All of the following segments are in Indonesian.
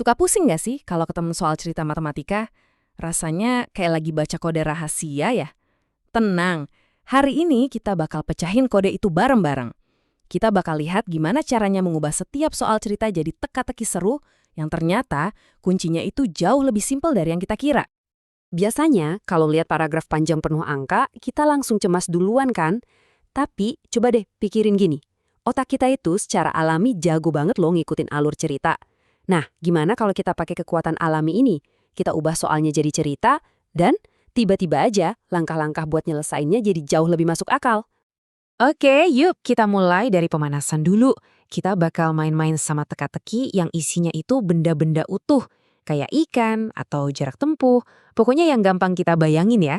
Suka pusing nggak sih kalau ketemu soal cerita matematika? Rasanya kayak lagi baca kode rahasia ya? Tenang, hari ini kita bakal pecahin kode itu bareng-bareng. Kita bakal lihat gimana caranya mengubah setiap soal cerita jadi teka-teki seru yang ternyata kuncinya itu jauh lebih simpel dari yang kita kira. Biasanya, kalau lihat paragraf panjang penuh angka, kita langsung cemas duluan kan? Tapi, coba deh pikirin gini. Otak kita itu secara alami jago banget loh ngikutin alur cerita. Nah, gimana kalau kita pakai kekuatan alami ini? Kita ubah soalnya jadi cerita, dan tiba-tiba aja langkah-langkah buat nyelesainnya jadi jauh lebih masuk akal. Oke, yuk kita mulai dari pemanasan dulu. Kita bakal main-main sama teka-teki yang isinya itu benda-benda utuh, kayak ikan atau jarak tempuh. Pokoknya yang gampang kita bayangin ya.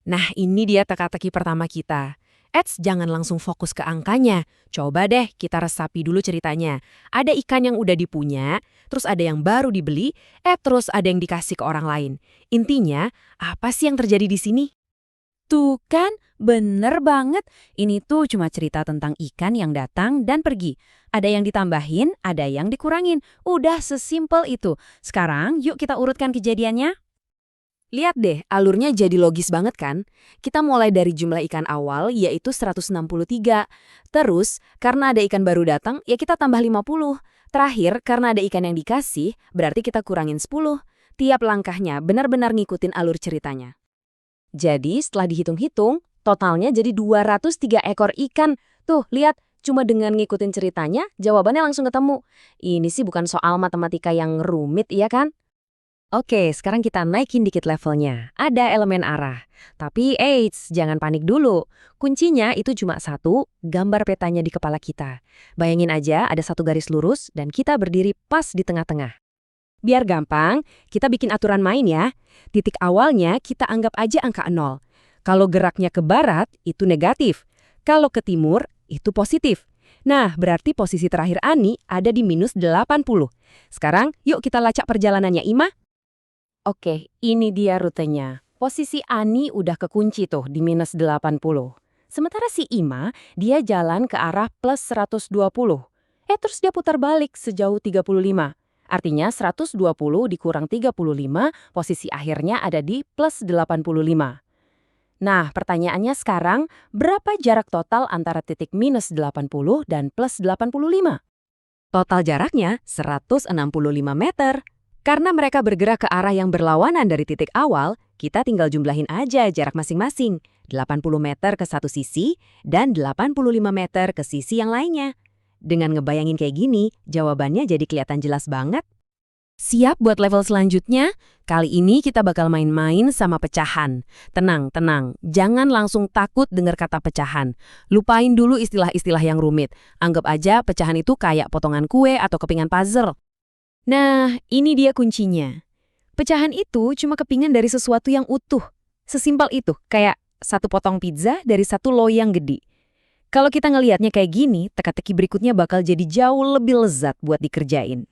Nah, ini dia teka-teki pertama kita. Jangan langsung fokus ke angkanya. Coba deh kita resapi dulu ceritanya. Ada ikan yang udah dipunya, terus ada yang baru dibeli, terus ada yang dikasih ke orang lain. Intinya, apa sih yang terjadi di sini? Tuh kan, bener banget. Ini tuh cuma cerita tentang ikan yang datang dan pergi. Ada yang ditambahin, ada yang dikurangin. Udah sesimpel itu. Sekarang yuk kita urutkan kejadiannya. Lihat deh, alurnya jadi logis banget kan? Kita mulai dari jumlah ikan awal, yaitu 163. Terus, karena ada ikan baru datang, ya kita tambah 50. Terakhir, karena ada ikan yang dikasih, berarti kita kurangin 10. Tiap langkahnya benar-benar ngikutin alur ceritanya. Jadi, setelah dihitung-hitung, totalnya jadi 203 ekor ikan. Tuh, lihat, cuma dengan ngikutin ceritanya, jawabannya langsung ketemu. Ini sih bukan soal matematika yang rumit, iya kan? Oke, sekarang kita naikin dikit levelnya. Ada elemen arah. Tapi, jangan panik dulu. Kuncinya itu cuma satu, gambar petanya di kepala kita. Bayangin aja ada satu garis lurus dan kita berdiri pas di tengah-tengah. Biar gampang, kita bikin aturan main ya. Titik awalnya kita anggap aja angka 0. Kalau geraknya ke barat, itu negatif. Kalau ke timur, itu positif. Nah, berarti posisi terakhir Ani ada di minus 80. Sekarang, yuk kita lacak perjalanannya, Ima. Oke, ini dia rutenya. Posisi Ani udah kekunci tuh di minus 80. Sementara si Ima, dia jalan ke arah plus 120. Terus dia putar balik sejauh 35. Artinya 120 dikurang 35, posisi akhirnya ada di plus 85. Nah, pertanyaannya sekarang, berapa jarak total antara titik minus 80 dan plus 85? Total jaraknya 165 meter. Karena mereka bergerak ke arah yang berlawanan dari titik awal, kita tinggal jumlahin aja jarak masing-masing. 80 meter ke satu sisi dan 85 meter ke sisi yang lainnya. Dengan ngebayangin kayak gini, jawabannya jadi kelihatan jelas banget. Siap buat level selanjutnya? Kali ini kita bakal main-main sama pecahan. Tenang, jangan langsung takut dengar kata pecahan. Lupain dulu istilah-istilah yang rumit. Anggap aja pecahan itu kayak potongan kue atau kepingan puzzle. Nah, ini dia kuncinya. Pecahan itu cuma kepingan dari sesuatu yang utuh. Sesimpel itu, kayak satu potong pizza dari satu loyang gede. Kalau kita ngelihatnya kayak gini, teka-teki berikutnya bakal jadi jauh lebih lezat buat dikerjain.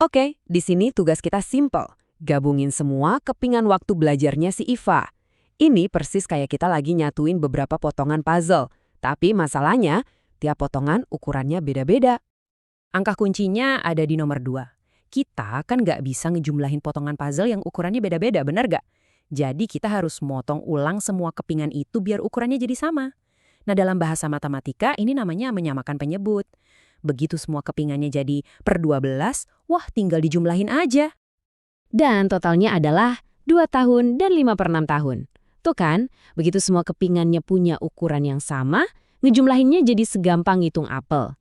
Oke, di sini tugas kita simple. Gabungin semua kepingan waktu belajarnya si Iva. Ini persis kayak kita lagi nyatuin beberapa potongan puzzle. Tapi masalahnya, tiap potongan ukurannya beda-beda. Angka kuncinya ada di nomor 2. Kita kan nggak bisa ngejumlahin potongan puzzle yang ukurannya beda-beda, benar nggak? Jadi kita harus motong ulang semua kepingan itu biar ukurannya jadi sama. Nah, dalam bahasa matematika ini namanya menyamakan penyebut. Begitu semua kepingannya jadi per 12, wah tinggal dijumlahin aja. Dan totalnya adalah 2 tahun dan 5/6 tahun. Tuh kan, begitu semua kepingannya punya ukuran yang sama, ngejumlahinnya jadi segampang ngitung apel.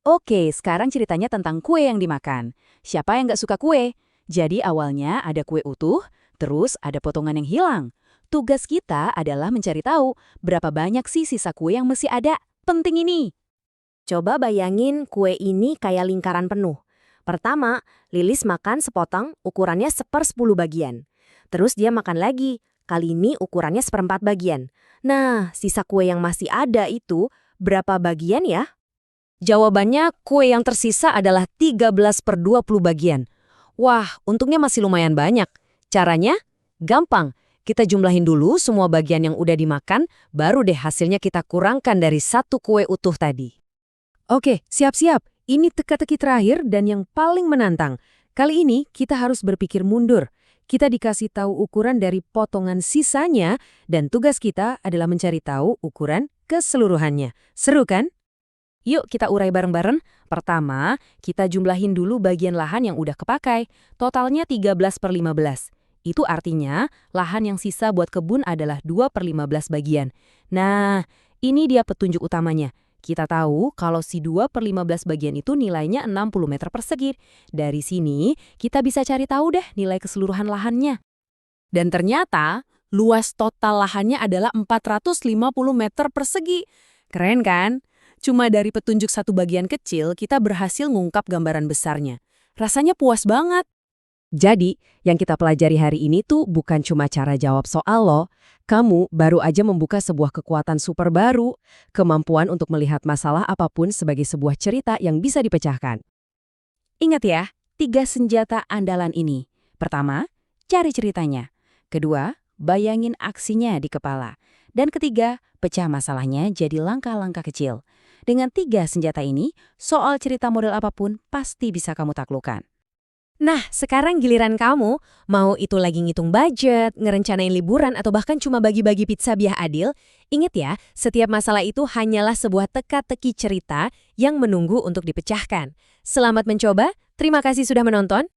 Oke, sekarang ceritanya tentang kue yang dimakan. Siapa yang nggak suka kue? Jadi awalnya ada kue utuh, terus ada potongan yang hilang. Tugas kita adalah mencari tahu berapa banyak sih sisa kue yang masih ada. Penting ini. Coba bayangin kue ini kayak lingkaran penuh. Pertama, Lilis makan sepotong ukurannya 1/10 bagian. Terus dia makan lagi, kali ini ukurannya 1/4 bagian. Nah, sisa kue yang masih ada itu berapa bagian ya? Jawabannya kue yang tersisa adalah 13/20 bagian. Wah, untungnya masih lumayan banyak. Caranya? Gampang. Kita jumlahin dulu semua bagian yang udah dimakan, baru deh hasilnya kita kurangkan dari satu kue utuh tadi. Oke, siap-siap. Ini teka-teki terakhir dan yang paling menantang. Kali ini kita harus berpikir mundur. Kita dikasih tahu ukuran dari potongan sisanya, dan tugas kita adalah mencari tahu ukuran keseluruhannya. Seru kan? Yuk kita urai bareng-bareng. Pertama, kita jumlahin dulu bagian lahan yang udah kepakai. Totalnya 13/15. Itu artinya lahan yang sisa buat kebun adalah 2/15 bagian. Nah, ini dia petunjuk utamanya. Kita tahu kalau si 2/15 bagian itu nilainya 60 meter persegi. Dari sini, kita bisa cari tahu deh nilai keseluruhan lahannya. Dan ternyata, luas total lahannya adalah 450 meter persegi. Keren kan? Cuma dari petunjuk satu bagian kecil, kita berhasil ngungkap gambaran besarnya. Rasanya puas banget. Jadi, yang kita pelajari hari ini tuh bukan cuma cara jawab soal loh. Kamu baru aja membuka sebuah kekuatan super baru, kemampuan untuk melihat masalah apapun sebagai sebuah cerita yang bisa dipecahkan. Ingat ya, 3 senjata andalan ini. Pertama, cari ceritanya. Kedua, bayangin aksinya di kepala. Dan ketiga, pecah masalahnya jadi langkah-langkah kecil. Dengan 3 senjata ini, soal cerita model apapun pasti bisa kamu taklukkan. Nah, sekarang giliran kamu, mau itu lagi ngitung budget, ngerencanain liburan, atau bahkan cuma bagi-bagi pizza biar adil, ingat ya, setiap masalah itu hanyalah sebuah teka-teki cerita yang menunggu untuk dipecahkan. Selamat mencoba, terima kasih sudah menonton.